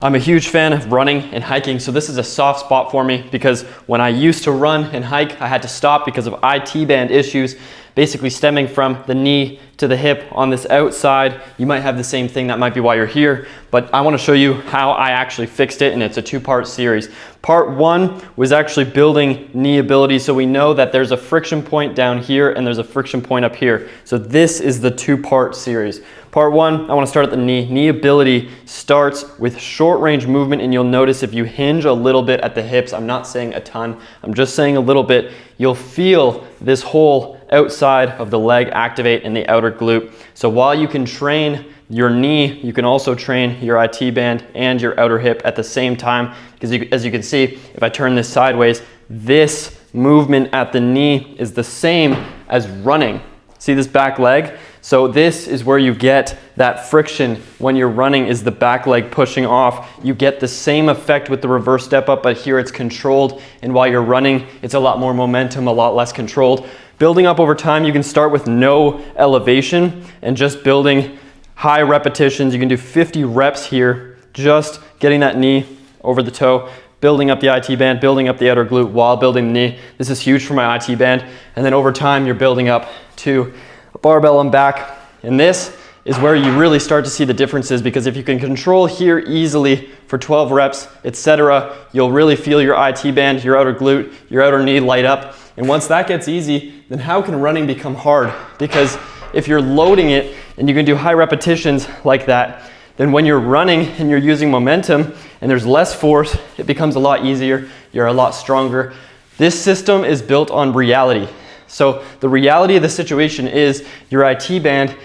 I'm a huge fan of running and hiking, so this is a soft spot for me because when I used to run and hike, I had to stop because of IT band issues, basically stemming from the knee to the hip on this outside. You might have the same thing, that might be why you're here, but I want to show you how I actually fixed it, and it's a two-part series. Part one was actually building knee ability, so we know that there's a friction point down here and there's a friction point up here. So this is the two-part series. Part one, I want to start at the knee. Knee ability starts with short range movement, and you'll notice if you hinge a little bit at the hips, I'm not saying a ton, I'm just saying a little bit, you'll feel this whole outside of the leg activate in the outer glute. So while you can train your knee, you can also train your IT band and your outer hip at the same time, because as you can see, if I turn this sideways, this movement at the knee is the same as running. See this back leg? So this is where you get that friction when you're running, is the back leg pushing off. You get the same effect with the reverse step up, but here it's controlled, and while you're running, it's a lot more momentum, a lot less controlled. Building up over time, you can start with no elevation and just building high repetitions. You can do 50 reps here, just getting that knee over the toe, building up the IT band, building up the outer glute while building the knee. This is huge for my IT band. And then over time, you're building up to a barbell on back. And this is where you really start to see the differences, because if you can control here easily for 12 reps, etc., you'll really feel your IT band, your outer glute, your outer knee light up. And once that gets easy, then how can running become hard? Because if you're loading it and you can do high repetitions like that, then when you're running and you're using momentum and there's less force, it becomes a lot easier, you're a lot stronger. This system is built on reality. So the reality of the situation is your IT band,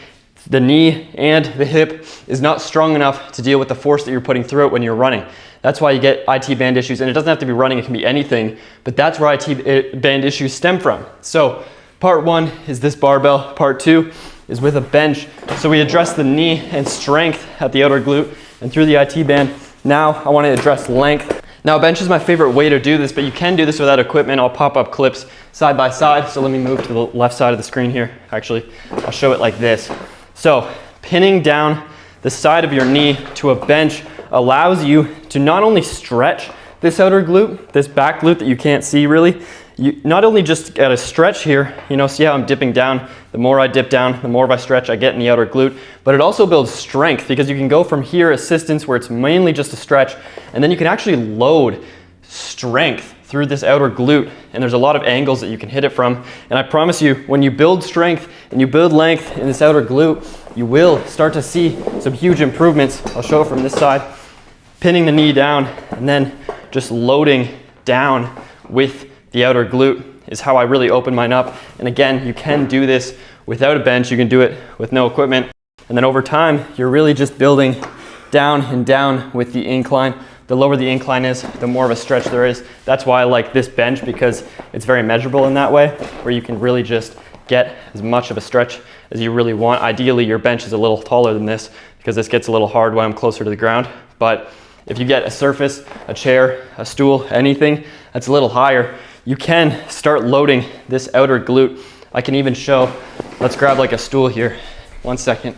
the knee and the hip is not strong enough to deal with the force that you're putting through it when you're running. That's why you get IT band issues, and it doesn't have to be running, it can be anything, but that's where IT band issues stem from. So part one is this barbell, part two is with a bench. So we address the knee and strength at the outer glute and through the IT band. Now I want to address length. Now bench is my favorite way to do this, but you can do this without equipment. I'll pop up clips side by side. So let me move to the left side of the screen here. Actually, I'll show it like this. So pinning down the side of your knee to a bench allows you to not only stretch this outer glute, this back glute that you can't see really, you not only just get a stretch here, see how I'm dipping down, the more I dip down, the more of I stretch I get in the outer glute, but it also builds strength, because you can go from here, assistance, where it's mainly just a stretch, and then you can actually load strength through this outer glute, and there's a lot of angles that you can hit it from. And I promise you, when you build strength and you build length in this outer glute, you will start to see some huge improvements. I'll show it from this side. Pinning the knee down and then just loading down with the outer glute is how I really open mine up. And again, you can do this without a bench. You can do it with no equipment. And then over time, you're really just building down and down with the incline. The lower the incline is, the more of a stretch there is. That's why I like this bench, because it's very measurable in that way, where you can really just get as much of a stretch as you really want. Ideally, your bench is a little taller than this, because this gets a little hard when I'm closer to the ground. But if you get a surface, a chair, a stool, anything that's a little higher, you can start loading this outer glute. I can even show, let's grab like a stool here. 1 second.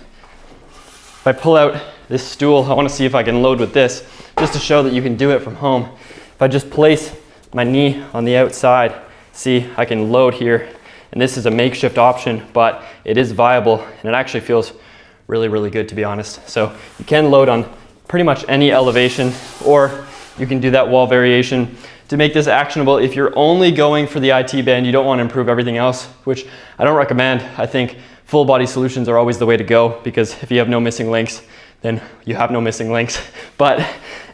If I pull out this stool, I want to see if I can load with this, just to show that you can do it from home. If I just place my knee on the outside, see, I can load here. And this is a makeshift option, but it is viable, and it actually feels really, really good, to be honest. So you can load on pretty much any elevation, or you can do that wall variation. To make this actionable, if you're only going for the IT band, you don't want to improve everything else, which I don't recommend. I think full body solutions are always the way to go, because if you have no missing links, then you have no missing links. But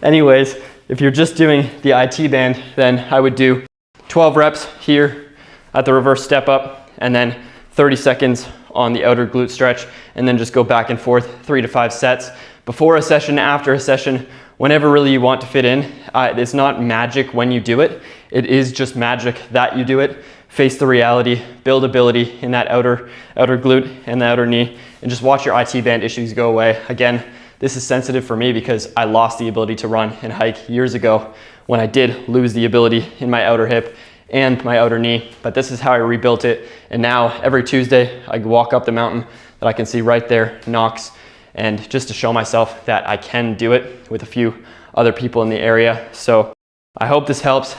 anyways, if you're just doing the IT band, then I would do 12 reps here at the reverse step up, and then 30 seconds on the outer glute stretch, and then just go back and forth 3 to 5 sets. Before a session, after a session, whenever really you want to fit in. It's not magic when you do it. It is just magic that you do it. Face the reality, build ability in that outer glute and the outer knee, and just watch your IT band issues go away. Again, this is sensitive for me because I lost the ability to run and hike years ago when I did lose the ability in my outer hip and my outer knee. But this is how I rebuilt it. And now every Tuesday I walk up the mountain that I can see right there, Knox, and just to show myself that I can do it with a few other people in the area. So I hope this helps.